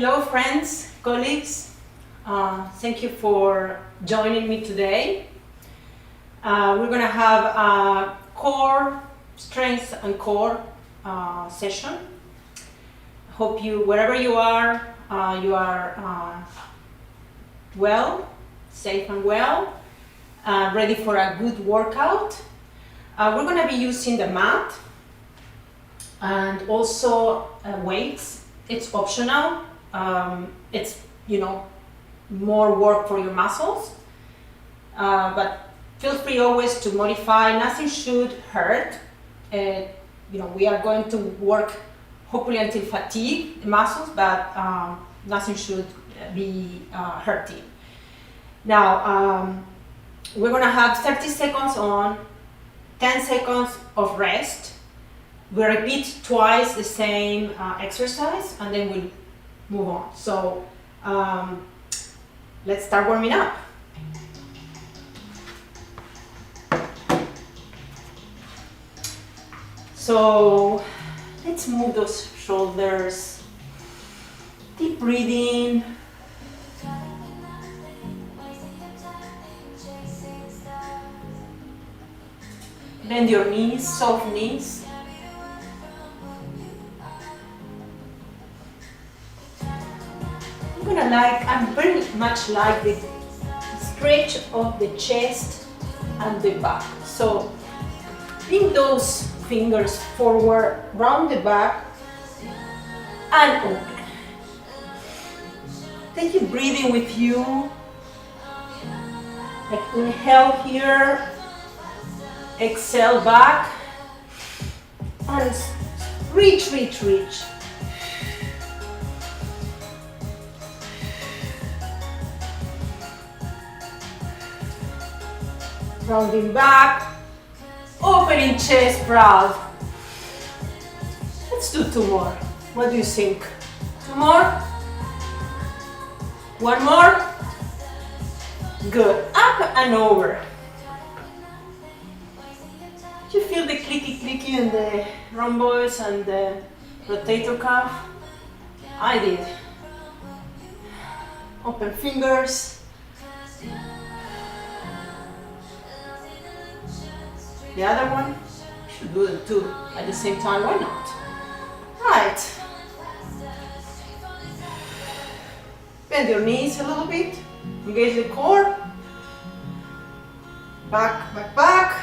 Hello friends, colleagues. Thank you for joining me today. We're going to have a core, strength and core session. Hope you, wherever you are well, safe and well, ready for a good workout. We're going to be using the mat and also weights. It's optional. It's more work for your muscles, but feel free always to modify. Nothing should hurt. We are going to work hopefully until fatigue the muscles, but nothing should be hurting. Now we're going to have 30 seconds on, 10 seconds of rest. We repeat twice the same exercise and then we'll move on. So let's start warming up. So let's move those shoulders. Deep breathing. Bend your knees, soft knees. I very much like the stretch of the chest and the back. So bring those fingers forward, round the back, and open. Take your breathing with you. Like inhale here, exhale back, and reach. Rounding back, opening chest, proud. Let's do 2 more. What do you think? 2 more? 1 more? Good. Up and over. Do you feel the clicky in the rhomboids and the rotator cuff? I did. Open fingers. The other one, you should do them too at the same time, why not? Right. Bend your knees a little bit, engage the core. Back.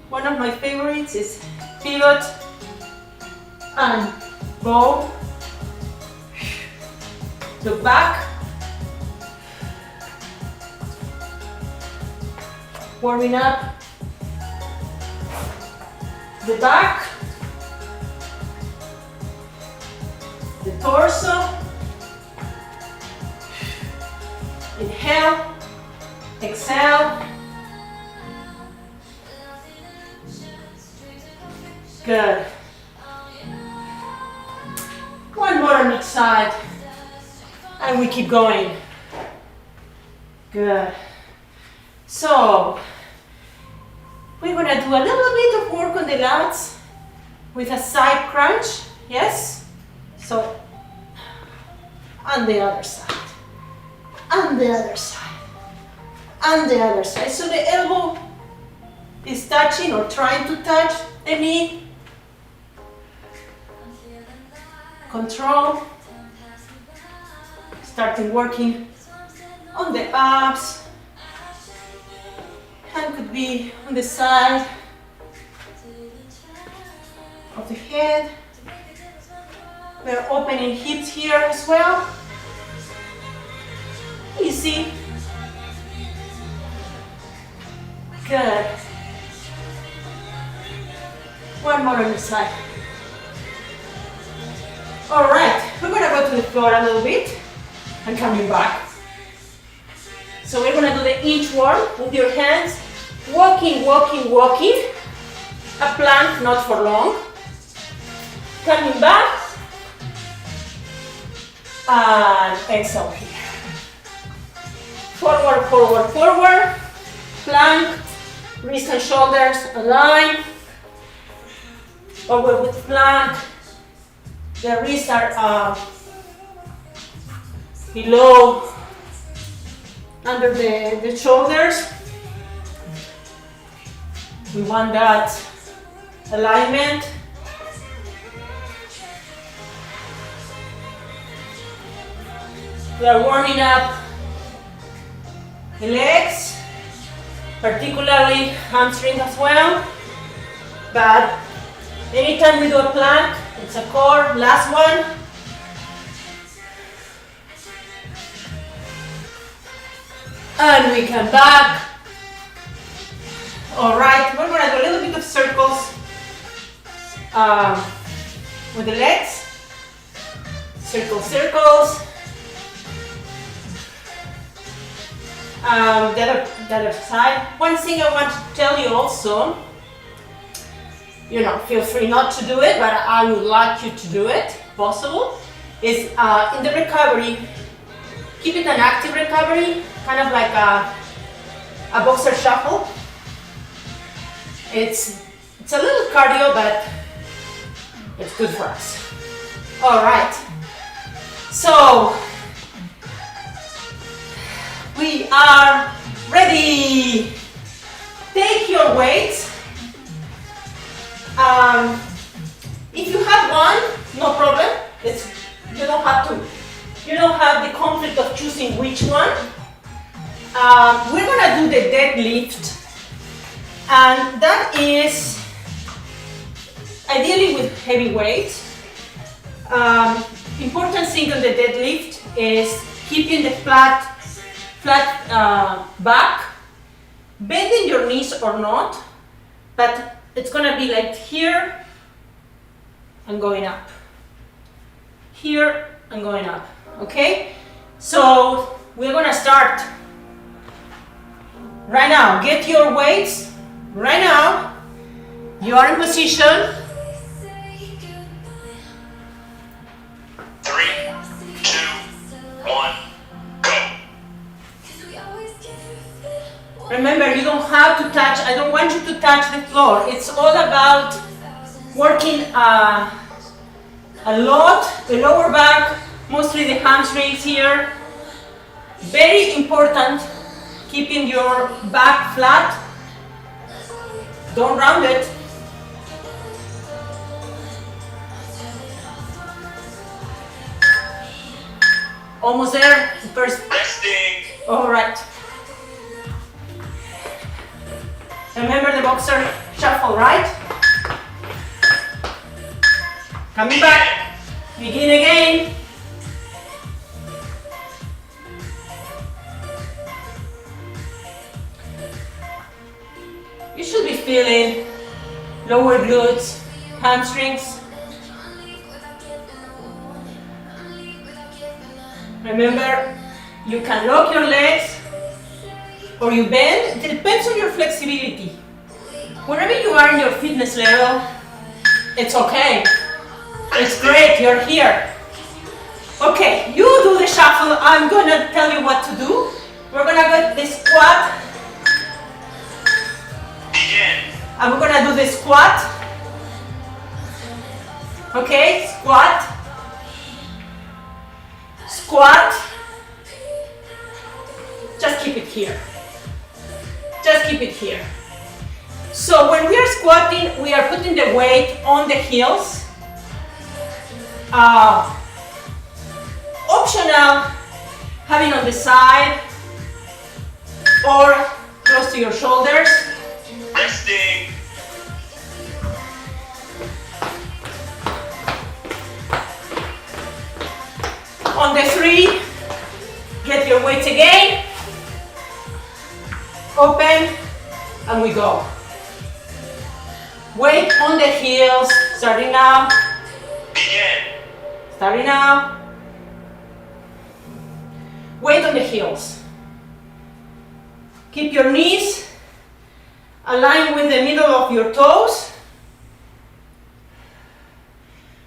One of my favorites is pivot and bow. Look back. Warming up the back, the torso. Inhale, exhale. Good. 1 more on each side, and we keep going. Good. So we're going to do a little bit of work on the lats with a side crunch, yes? So, on the other side, and the other side, and the other side. So the elbow is touching or trying to touch the knee. Control. Starting working on the abs. Hand could be on the side of the head. We're opening hips here as well. Easy. Good. 1 more on the side. All right, we're gonna go to the floor a little bit and coming back. So we're going to do the inchworm with your hands, walking. A plank, not for long. Coming back. And exhale here. Forward. Plank. Wrists and shoulders align. or with plank, the wrists are below, under the shoulders. We want that alignment. We are warming up the legs, particularly hamstring as well. But anytime we do a plank, it's a core. Last one. And we come back. All right, we're gonna do a little bit of circles with the legs. Circles. The other side. One thing I want to tell you also, feel free not to do it, but I would like you to do it, if possible, is in the recovery, keep it an active recovery, kind of like a boxer shuffle. It's a little cardio, but it's good for us. All right, so we are ready. Take your weights. If you have one, no problem. You don't have the conflict of choosing which one. We're gonna do the deadlift, and that is ideally with heavy weights. Important thing on the deadlift is keeping the flat back, bending your knees or not, but it's gonna be like here and going up, here and going up, okay? So we're gonna start right now. Get your weights right now. You are in position. 3, 2, 1, go. Remember, you don't have to touch, I don't want you to touch the floor. It's all about working a lot, the lower back, mostly the hamstrings here. Very important, keeping your back flat. Don't round it. Almost there. First. Resting. All right. Remember the boxer shuffle, right? Coming back. Begin again. You should be feeling lower glutes, hamstrings. Remember, you can lock your legs or you bend. It depends on your flexibility. Wherever you are in your fitness level, it's okay. It's great, you're here. Okay, you do the shuffle. I'm gonna tell you what to do. We're gonna go the squat. Begin. And we're gonna do the squat. Okay, squat. Squat. Just keep it here. Just keep it here. So when we are squatting, we are putting the weight on the heels. Optional, having on the side or close to your shoulders. Resting. On the 3, get your weights again. Open, and we go. Weight on the heels, starting now. Begin. Starting now. Weight on the heels. Keep your knees aligned with the middle of your toes.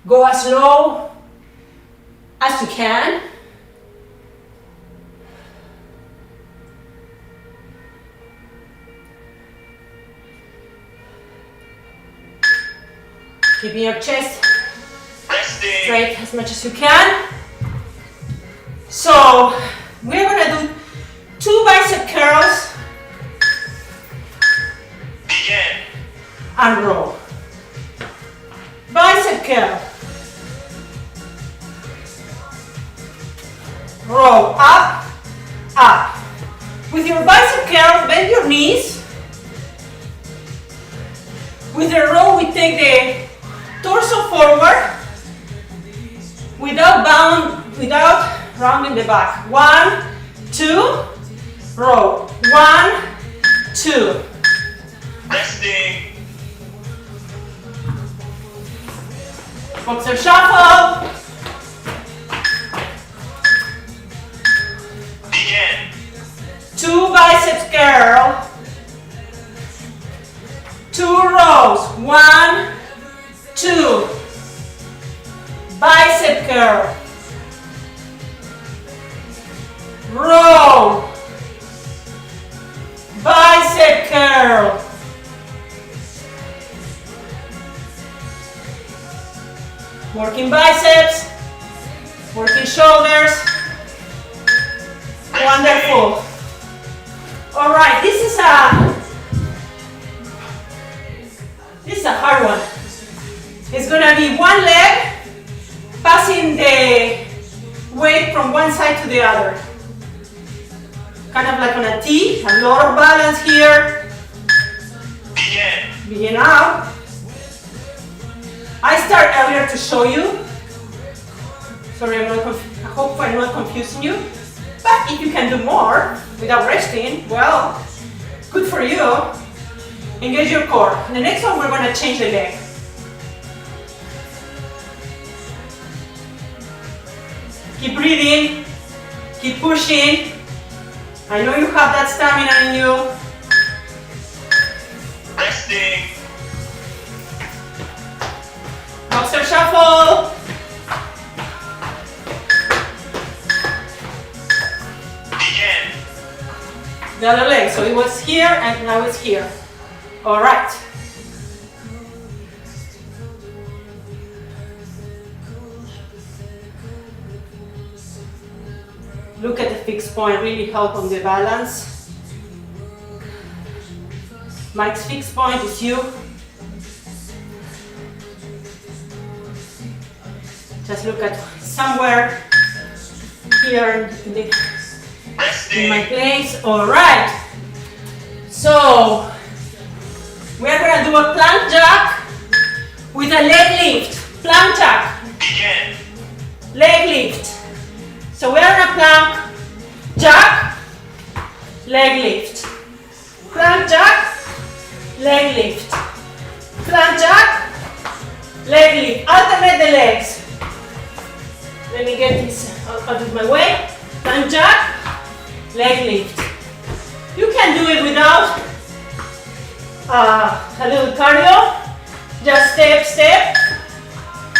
Go as low as you can. Keeping your chest resting, straight as much as you can. So we're gonna do 2 bicep curls begin, and row. Bicep curl. Row up, up. With your bicep curl, bend your knees. With the row, we take the torso forward without rounding the back. 1, 2, row. 1, 2. resting, Boxer shuffle. begin, 2 biceps curl. 2 rows. 1, 2. Bicep curl. Row. Bicep curl. Working biceps, working shoulders. Wonderful. All right, this is a hard one. It's gonna be one leg passing the weight from one side to the other. Kind of like on a T, a lot of balance here. begin, Begin out. I start earlier to show you. Sorry, I hope I'm not confusing you. But if you can do more without resting, well, good for you. Engage your core. In the next one, we're going to change the leg. Keep breathing. Keep pushing. I know you have that stamina in you. resting, Boxer shuffle. begin, The other leg. So it was here and now it's here. All right. Look at the fixed point, really help on the balance. Mike's fixed point is you. Just look at somewhere here in my resting, place. All right. So we're gonna do a plank jack with a leg lift. Plank jack, begin, leg lift. So we're on a plank jack, leg lift. Plank jack, leg lift. Plank jack, leg lift. Alternate the legs. Let me get this out of my way. Plank jack, leg lift. You can do it without a little cardio. Just step, step,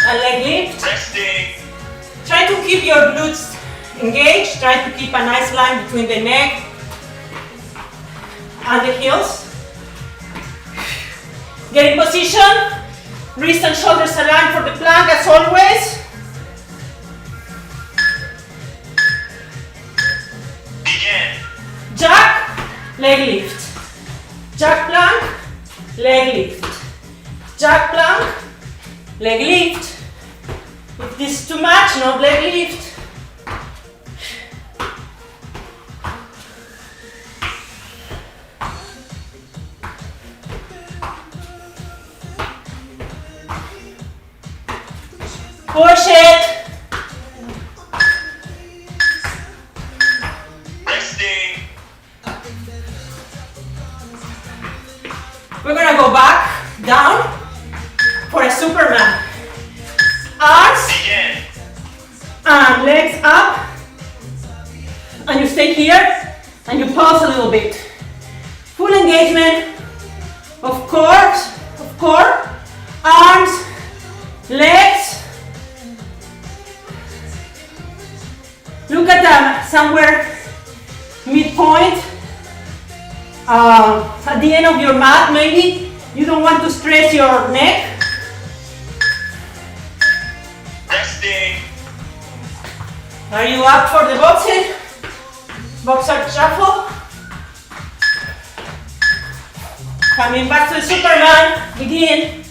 and leg lift. resting, Try to keep your glutes engaged. Try to keep a nice line between the neck and the heels. Get in position. Wrists and shoulders aligned for the plank as always. begin, Jack, leg lift. Jack plank, leg lift. Jack plank, leg lift. If this is too much, no leg lift. Push it. resting, We're gonna go back, down, for a Superman. Arms begin, and legs up. And you stay here and you pulse a little bit. Full engagement of core, arms, legs. Look at somewhere midpoint. At the end of your mat, maybe you don't want to stress your neck. Are you up for the boxing? Boxer shuffle. Coming back to the Superman. Begin.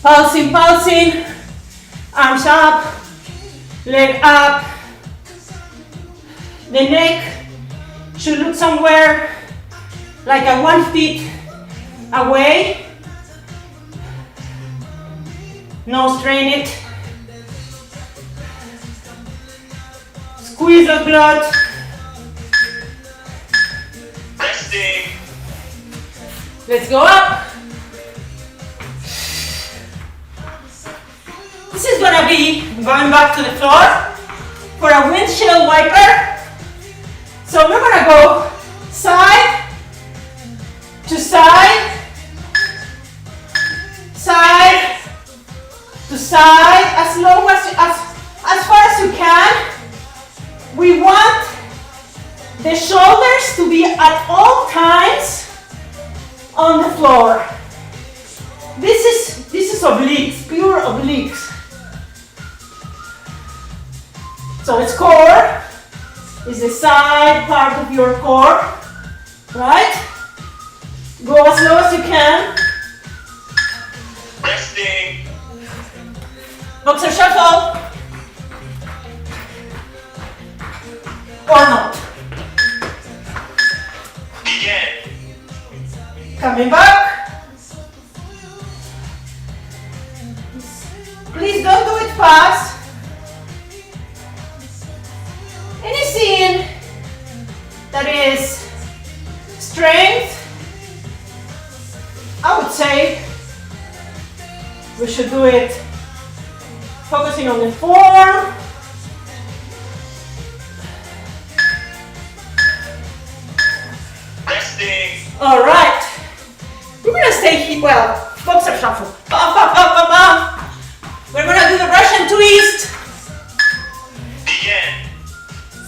Pulsing, pulsing. Arms up. Leg up. The neck should look somewhere like a 1 feet away. No strain it. Squeeze the blood. Resting. Let's go up. This is gonna be going back to the floor for a windshield wiper. So we're gonna go side to side, side to side, as long as far as you can. We want the shoulders to be at all times on the floor. This is obliques, pure obliques. So it's core, is the side part of your core, right? Go as low as you can. Resting. Boxer shuffle. Or not. Begin. Coming back. Please don't do it fast. Anything that is strength, I would say we should do it focusing on the form. Resting. All right. We're gonna stay here. Well, boxer shuffle. Bum, bum, bum, bum, bum. We're gonna do the Russian twist. Begin.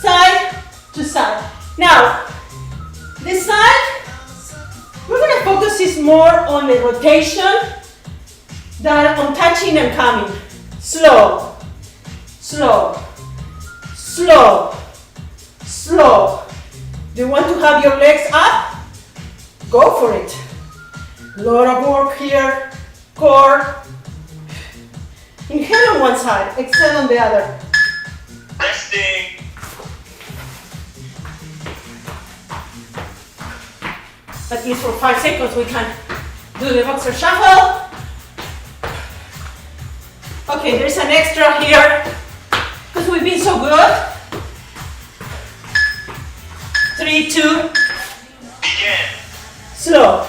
Side to side. Now, this side, we're gonna focus is more on the rotation than on touching and coming. Slow, slow, slow, slow. Do you want to have your legs up? Go for it. A lot of work here. Core. Inhale on one side, exhale on the other. Resting. At least for 5 seconds we can do the boxer shuffle. Okay, there's an extra here because we've been so good. 3, 2, Begin. slow,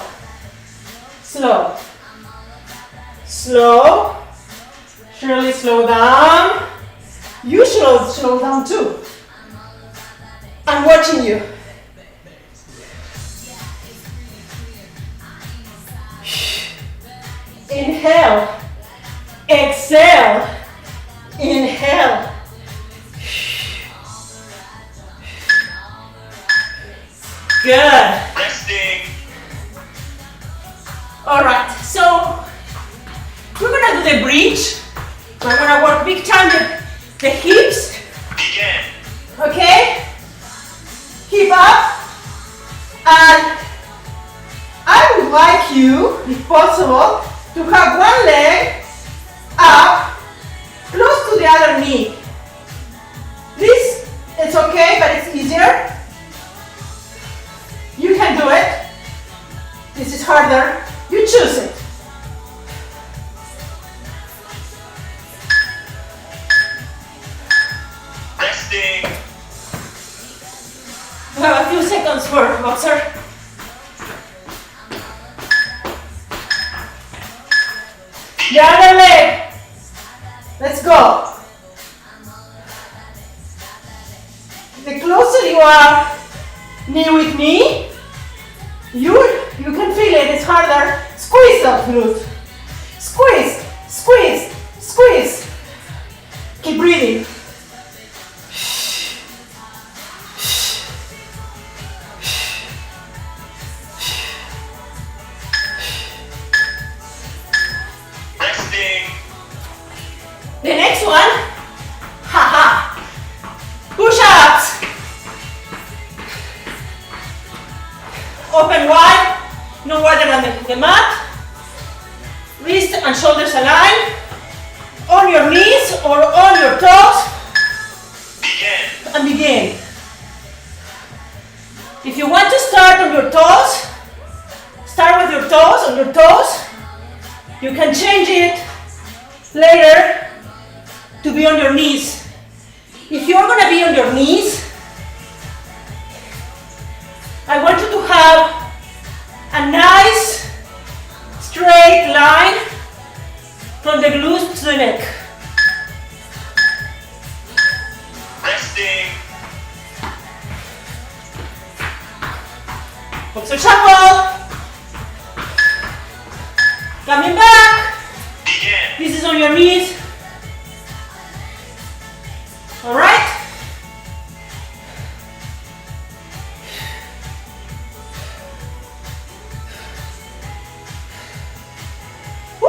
slow, slow. Surely slow down. You should slow down too. I'm watching you. Inhale, exhale, inhale. Good. Resting. All right, so we're gonna do the bridge. I'm gonna work big time the hips, Begin. okay? Hip up, and I would like you, if possible, to have one leg up, close to the other knee. This, it's okay, but it's easier. You can do it. This is harder. You choose it. Resting. We have a few seconds for boxer. The other leg. Let's go. The closer you are knee with knee, you can feel it. It's harder. Squeeze that glute. Squeeze, squeeze, squeeze. Keep breathing. Resting. the mat. Wrist and shoulders aligned. On your knees or on your toes. Begin. And begin. If you want to start on your toes, start with your toes, on your toes. You can change it later to be on your knees. If you're going to be on your knees, I want you to have a nice straight line from the glutes to the neck. Resting. Boxer shuffle. Coming back. Begin. This is on your knees. All right? Woo!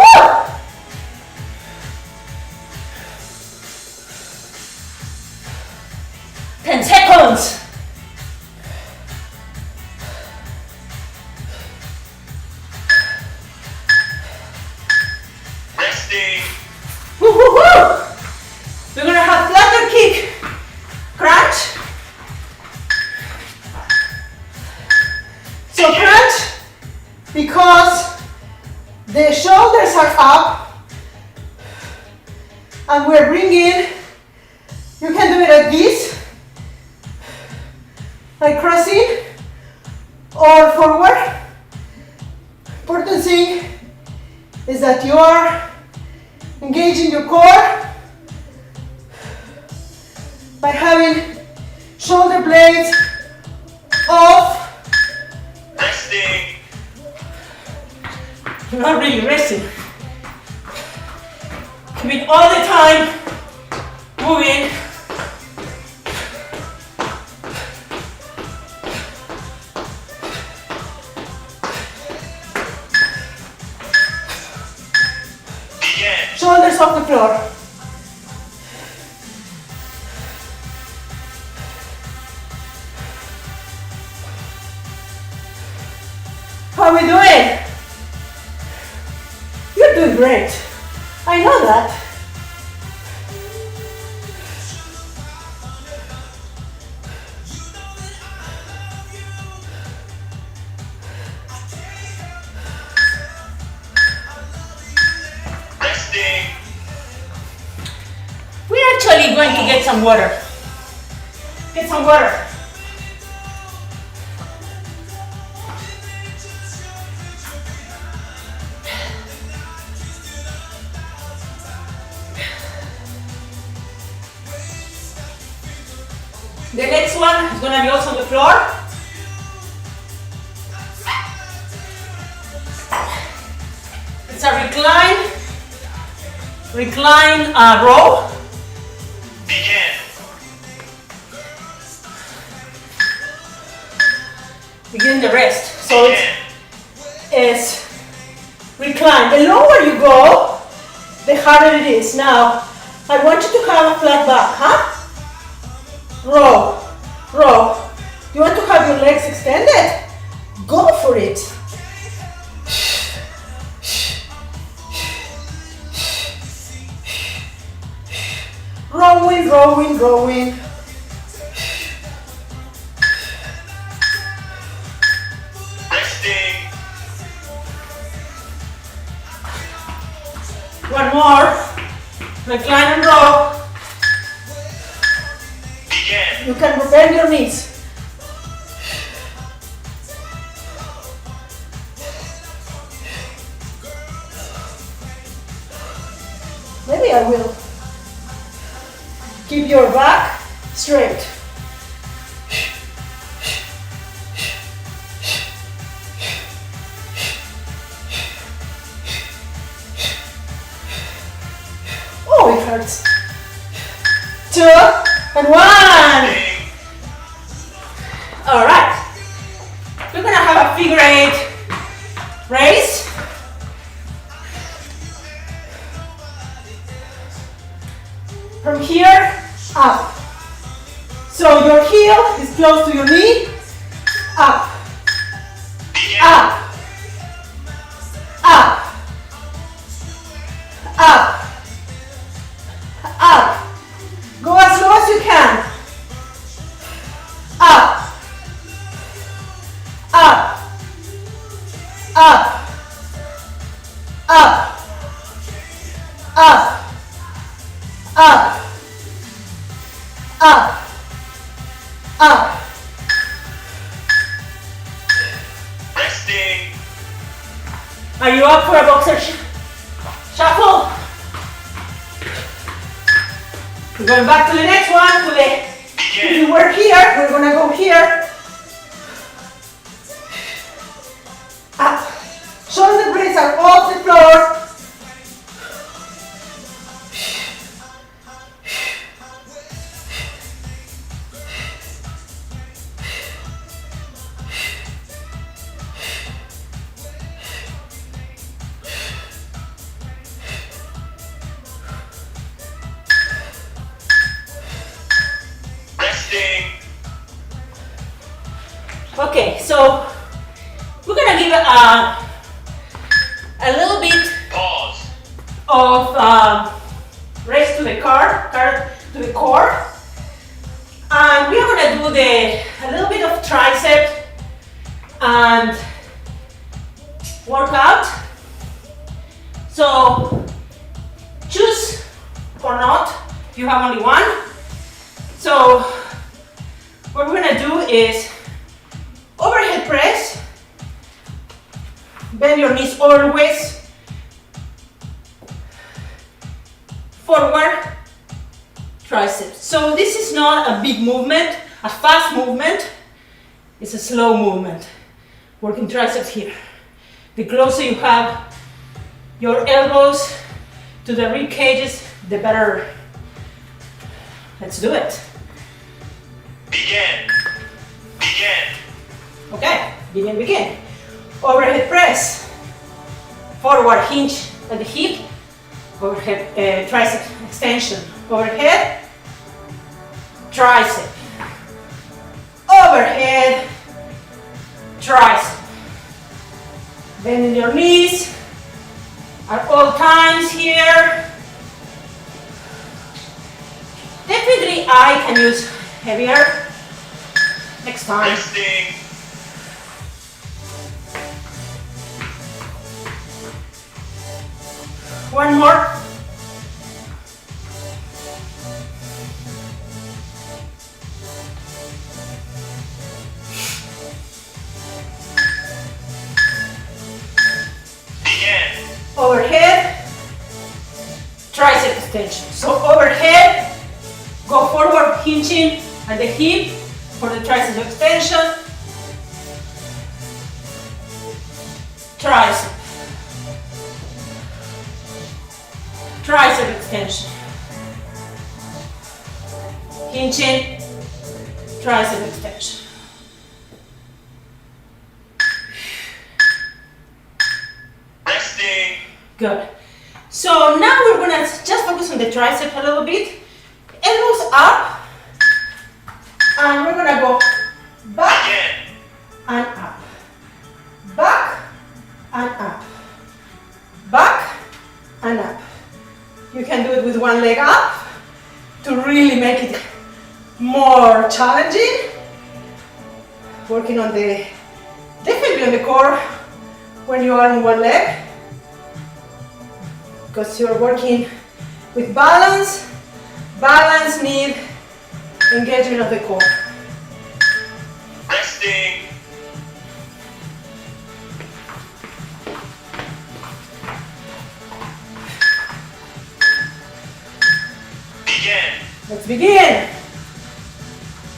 10 seconds. Resting. Woo, woo, woo. We're gonna have flutter kick, crunch. So crunch because the shoulders are up and we're bringing, you can do it like this, like crossing or forward. Important thing is that you are engaging your core by having shoulder blades off. Resting. You're not really resting. Keep it all the time moving. Begin. Shoulders off the floor. How are we doing? You're doing great. I know that. Resting. We're actually going to get some water. Get some water. The next one is going to be also on the floor. It's a recline row. Begin. Begin the rest. So Begin. it's recline. The lower you go, the harder it is. Now, I want you to have a flat back, huh? Row, row. You want to have your legs extended? Go for it. Rowing, rowing, rowing. Resting. One more. Recline and row. Begin. You can bend your knees. Maybe I will. Keep your back straight. Oh, it hurts. 2 and 1. Resting. All right. We're gonna have a figure 8 raise. From here, up. So your heel is close to your knee. Up, Begin. up. up, up, up, up. Resting. Are you up for a boxer shuffle? We're going back to the next one. If you were here, we're gonna go here. Up. Shoulder blades are off the floor. Resting. Okay, so we're gonna give a little bit Pause. of raise to the core, and we're gonna do a little bit of tricep and workout. So choose or not. You have only one. So what we're gonna do is overhead press. Bend your knees always. Forward triceps. So this is not a big movement, a fast movement. It's a slow movement. Working triceps here. The closer you have your elbows to the rib cages, the better. Let's do it. Begin. Begin. Okay, begin. Overhead press. Forward hinge at the hip. Overhead tricep extension. Overhead. Tricep. Overhead. Tricep. Bending your knees at all times here. Definitely I can use heavier next time. Resting. One more. Begin. Overhead, tricep extension. So overhead, go forward, hinging at the hip for the tricep extension. Tricep. Tricep extension. Hinging, tricep extension. Resting. Good. So now we're gonna just focus on the tricep a little bit. Elbows up. And we're gonna go back Begin. and up. Back and up. Back and up. You can do it with one leg up to really make it more challenging. Working on definitely on the core when you are on one leg. Because you're working with balance. Balance need engagement of the core. Resting. Begin. Let's begin.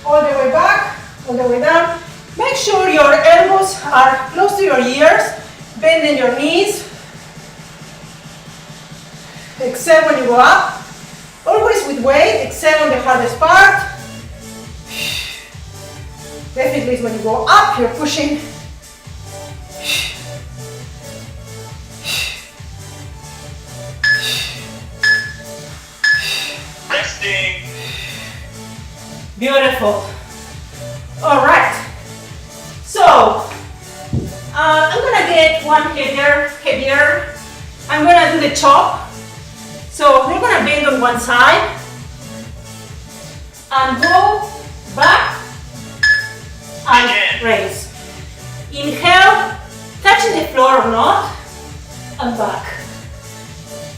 All the way back, all the way down. Make sure your elbows are close to your ears. Bending your knees. Exhale when you go up. Always with weight. Exhale on the hardest part. Definitely when you go up, you're pushing. Resting. Beautiful. All right. So, I'm gonna get one heavier. I'm gonna do the chop. So we're gonna bend on one side and go back and Again. raise. Inhale, touching the floor or not, and back.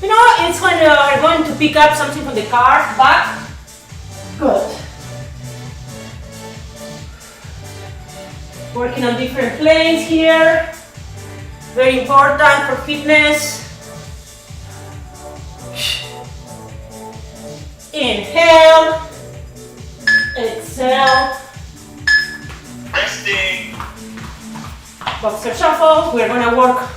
You know, it's when you are going to pick up something from the car. Back. Good. Working on different planes here. Very important for fitness. Inhale. Exhale. Resting. Boxer shuffle. We're gonna work.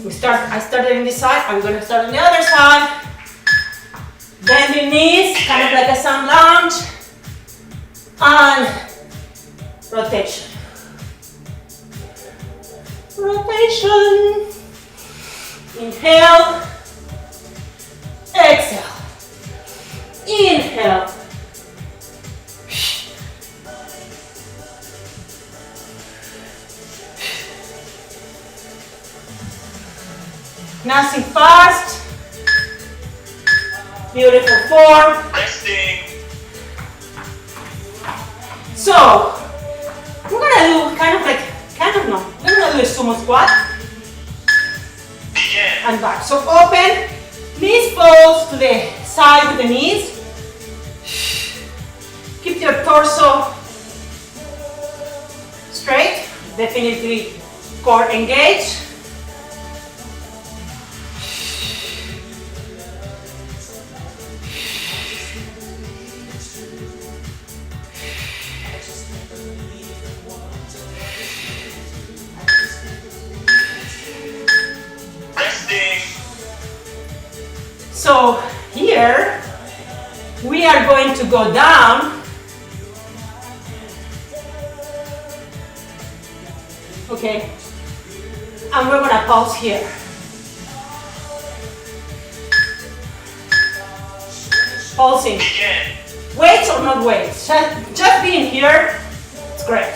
I started on this side. I'm gonna start on the other side. Bend your knees, kind of like a sun lunge. And rotation. Rotation. Inhale. Exhale. Inhale. Nothing fast. Beautiful form. Resting. So, we're gonna do we're gonna do a sumo squat Begin. and back. So open, knees falls to the side with the knees. Keep your torso straight, definitely core engaged. So here we are going to go down. Okay, and we're gonna pause here. Pulsing. Begin. Weights or not weights? Just being here, it's great.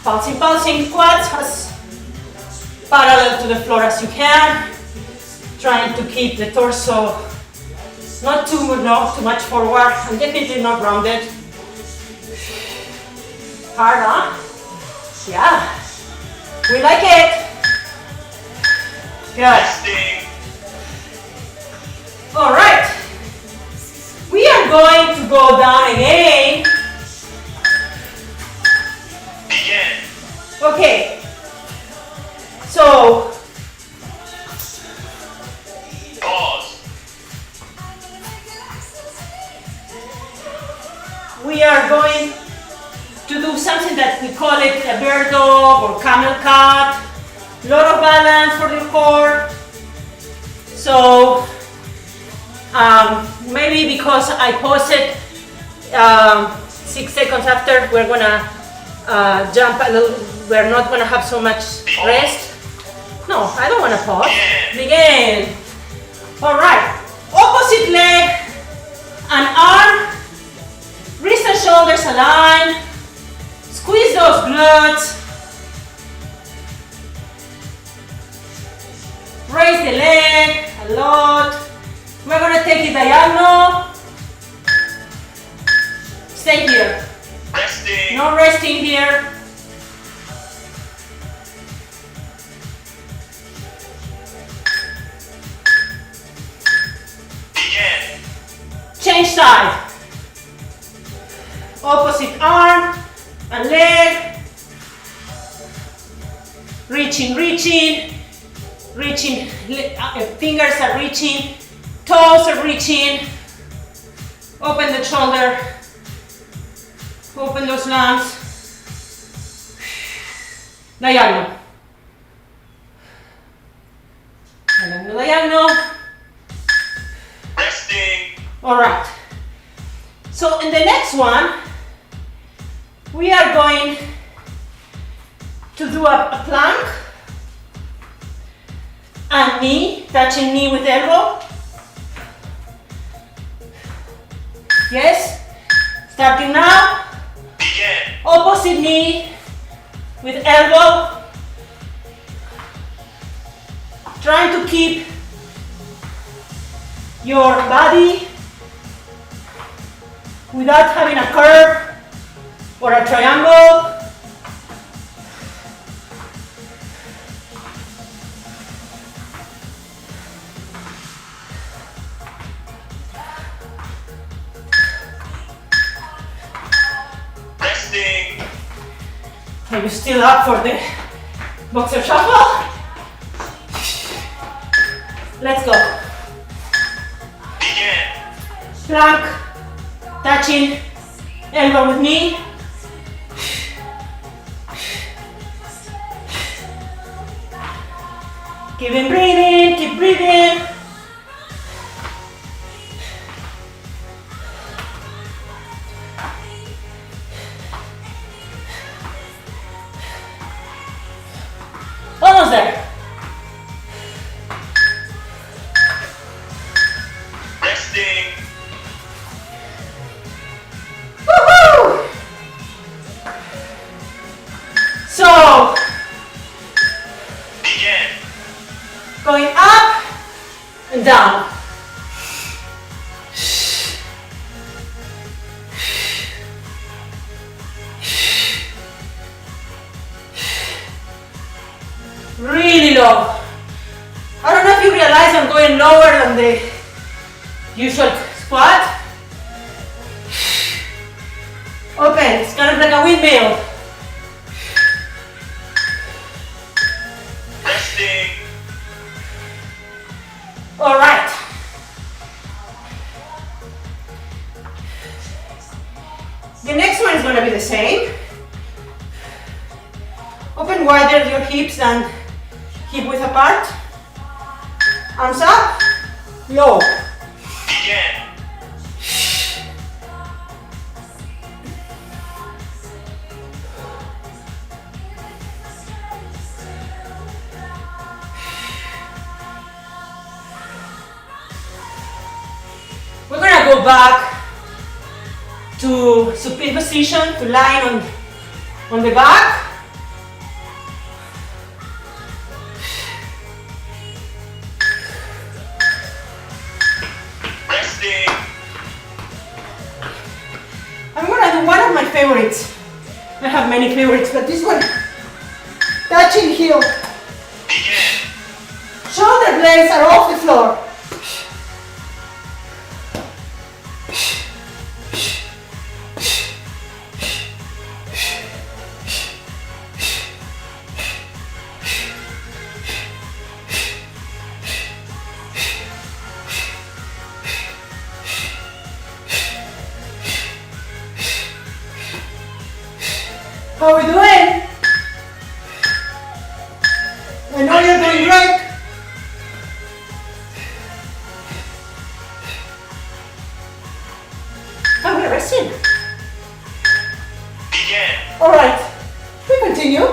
Pulsing, pulsing, quads as parallel to the floor as you can. Trying to keep the torso not too much forward and definitely not rounded. Hard, huh? Yeah. We like it. Good. Resting. All right. We are going to go down again. Begin. Okay. So, Pause. we are going to do something that we call it a bird dog or camel cut. Lot of balance for the core. So, maybe because I posted 6 seconds after, we're gonna jump a little. We're not gonna have so much rest. No, I don't wanna pause. Begin. All right. Opposite leg and arm. Wrist and shoulders align. Squeeze those glutes. Raise the leg a lot. We're gonna take it diagonal. Stay here. Resting. No resting here. Begin. Change side. Opposite arm and leg. Reaching, reaching. Reaching, fingers are reaching, toes are reaching. Open the shoulder. Open those lungs. Diagonal. Diagonal, diagonal. Resting. All right. So in the next one, we are going to do a plank and knee, touching knee with elbow. Yes. Starting now. Begin. Opposite knee with elbow. Trying to keep your body without having a curve or a triangle. Are you still up for the boxer shuffle? Let's go. Begin. Plank, touching elbow with knee. Keep breathing, keep breathing. Almost there. Resting. Woohoo! So, Begin. going up and down. Really low. I don't know if you realize I'm going lower than the usual squat. Open, it's kind of like a windmill. Resting. All right. The next one is going to be the same. Open wider your hips and hip width apart. Arms up, low. Begin. We're gonna go back to supine position, to lying on the back. Resting. I'm gonna do one of my favorites. I have many favorites, but this one, touching heel. Begin. Shoulder blades are off the floor. How are we doing? I know you're doing great. How are we resting? Begin. All right, we continue.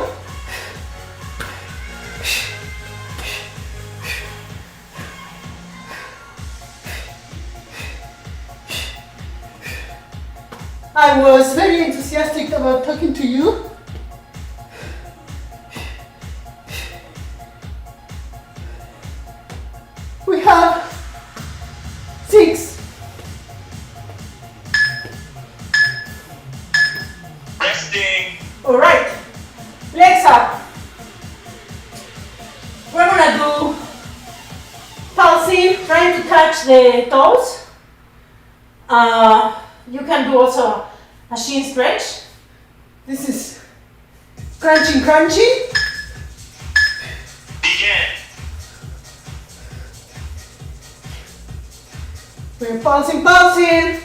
I was very enthusiastic about talking to you. We have 6. Resting. All right, legs up. We're gonna do pulsing, trying to touch the toes. You can do also a shin stretch. This is crunching, crunchy. Begin. We're pulsing, pulsing.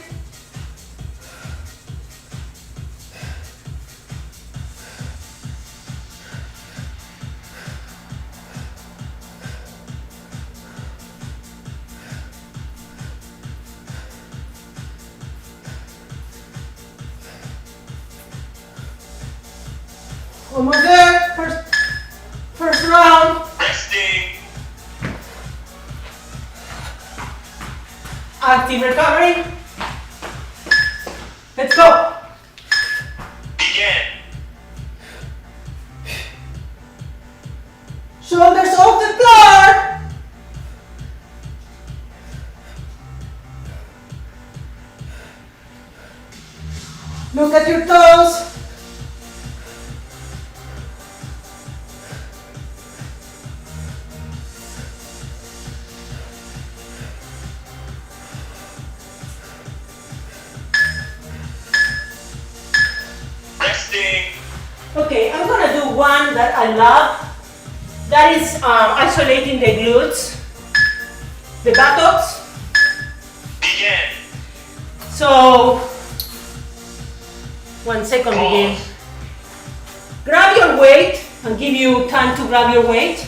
Almost there. First round. Resting. Active recovery. Let's go. Begin. Shoulders off the floor. Look at your toes. Resting. Okay, I'm that I love. That is isolating the glutes, the buttocks. Begin. So, 1 second, begin. Pause. Grab your weight. I'll give you time to grab your weight.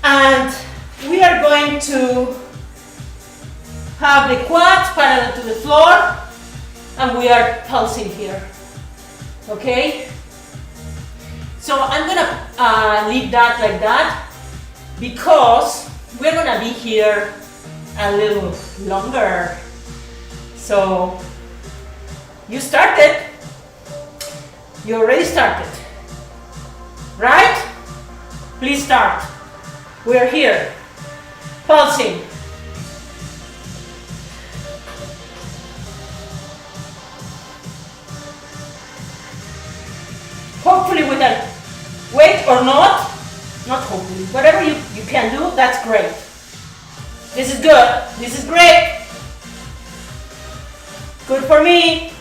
And we are going to have the quads parallel to the floor, and we are pulsing here. Okay? So I'm gonna leave that like that because we're gonna be here a little longer. So you started. You already started. Right? Please start. We're here. Pulsing. Hopefully with a weight or not hopefully, whatever you can do, that's great. This is good, this is great. Good for me,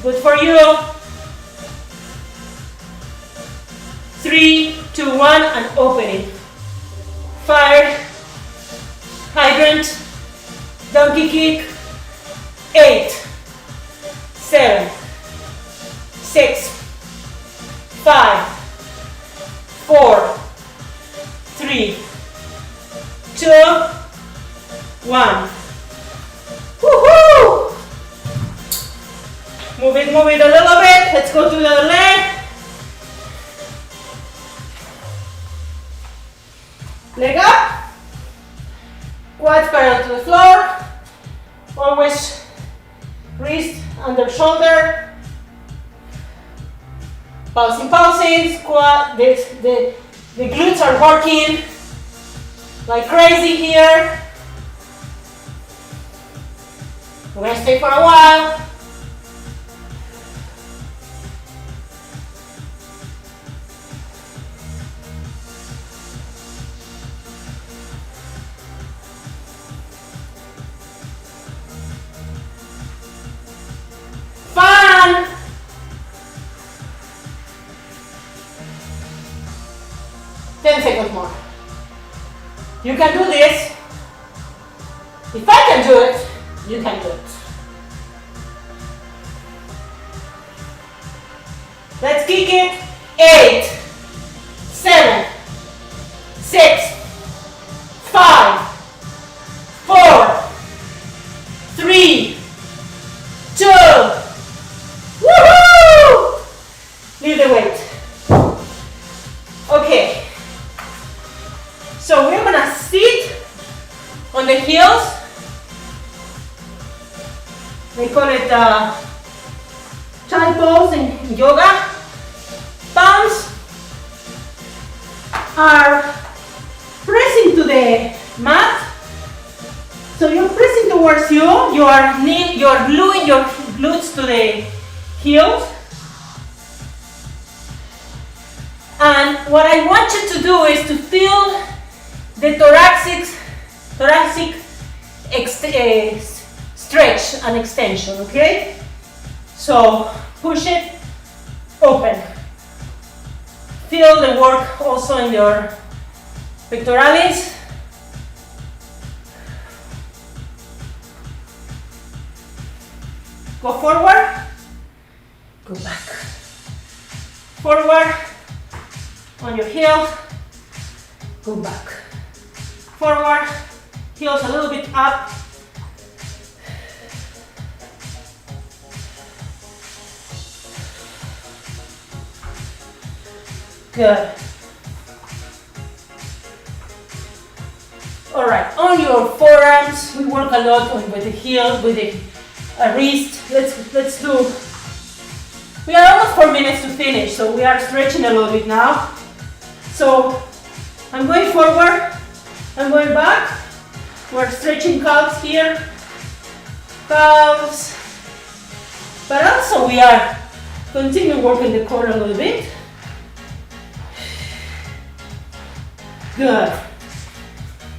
good for you. 3, 2, 1, and opening. Fire, hydrant, donkey kick. 8, 7, 6, 5, 4, 3, 2, 1. Woohoo! Move it a little bit. Let's go to the other leg. Leg up. Quads parallel to the floor. Always wrist under shoulder. Pulsing, squat, the glutes are working like crazy here. We're gonna stay for a while. Fun! Ten seconds more. You can do this. If I can do it, you can do it. Let's kick it. 8, 7, 6, 5, 4, 3, 2. Woohoo! Leave the weight. Okay. So we're gonna sit on the heels. They call it child pose in yoga. Palms are pressing to the mat. So you're pressing towards you. You're gluing your glutes to the heels. And what I want you to do is to feel the thoracic stretch and extension, okay? So push it, open. Feel the work also in your pectoralis. Go forward, go back. Forward, on your heel, go back. Forward, heels a little bit up. Good. All right, on your forearms, we work a lot with the heel, with the wrist. Let's do. We are almost 4 minutes to finish, so we are stretching a little bit now. So I'm going forward, I'm going back. We're stretching calves here, calves, but also we are continue working the core a little bit. Good.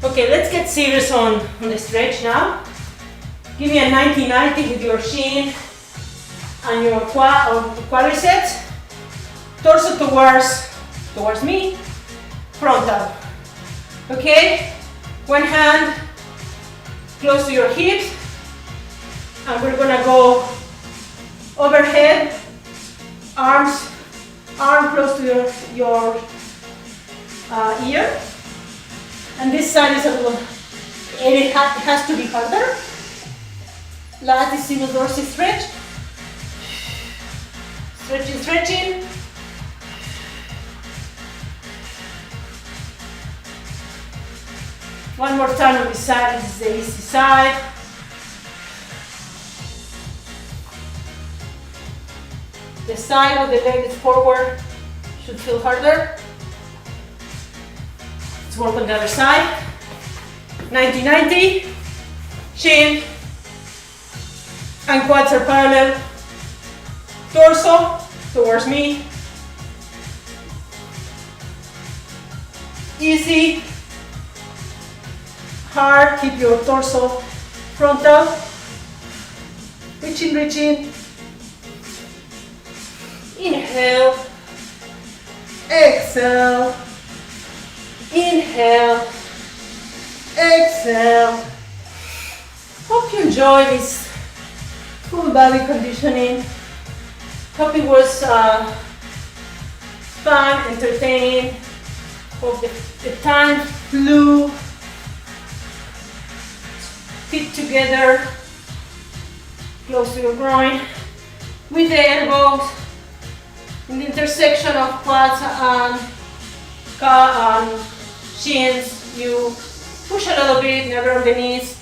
Okay, let's get serious on the stretch now. Give me a 90-90 with your shin and your quadriceps. torso towards me, frontal. Okay, one hand close to your hips, and we're gonna go overhead, arm close to your ear, and this side is a little, it has to be harder. Latissimus dorsi stretch, stretching. One more time on this side, this is the easy side. The side of the leg is forward, should feel harder. Let's work on the other side. 90-90, chin and quads are parallel. Torso towards me. Easy. Hard, keep your torso frontal. Reaching. Inhale. Exhale. Inhale. Exhale. Hope you enjoy this full body conditioning. Hope it was fun, entertaining. Hope the time flew. Feet together, close to your groin, with the elbows in the intersection of quads and shins. You push a little bit, never on the knees,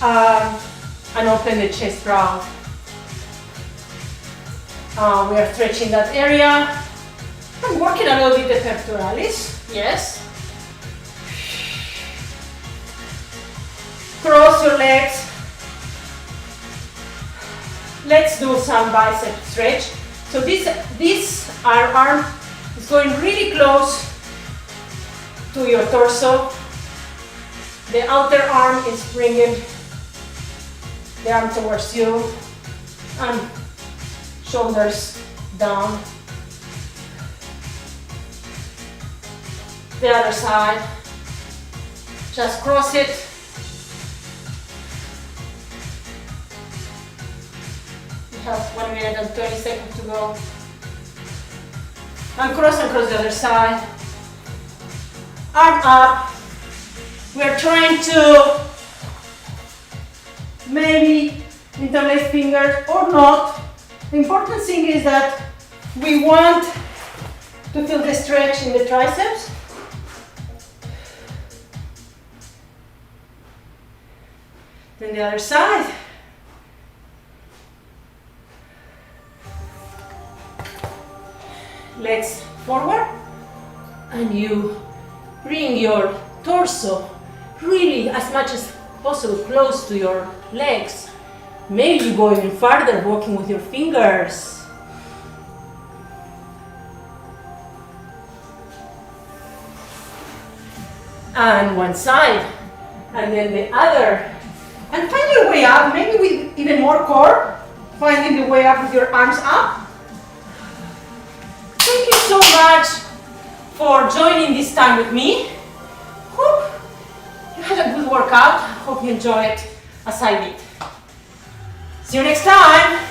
and open the chest round. We are stretching that area. I'm working a little bit the pectoralis, yes. Cross your legs. Let's do some bicep stretch. So this arm is going really close to your torso. The outer arm is bringing the arm towards you and shoulders down. The other side. Just cross it. Have 1 minute and 20 seconds to go. And cross the other side. Arm up. We're trying to maybe interlace fingers or not. The important thing is that we want to feel the stretch in the triceps. Then the other side. Legs forward, and you bring your torso really as much as possible close to your legs. Maybe you go even farther, walking with your fingers. And one side, and then the other. And find your way up, maybe with even more core, finding the way up with your arms up. Thank you so much for joining this time with me. Hope you had a good workout. Hope you enjoyed it as I did. See you next time.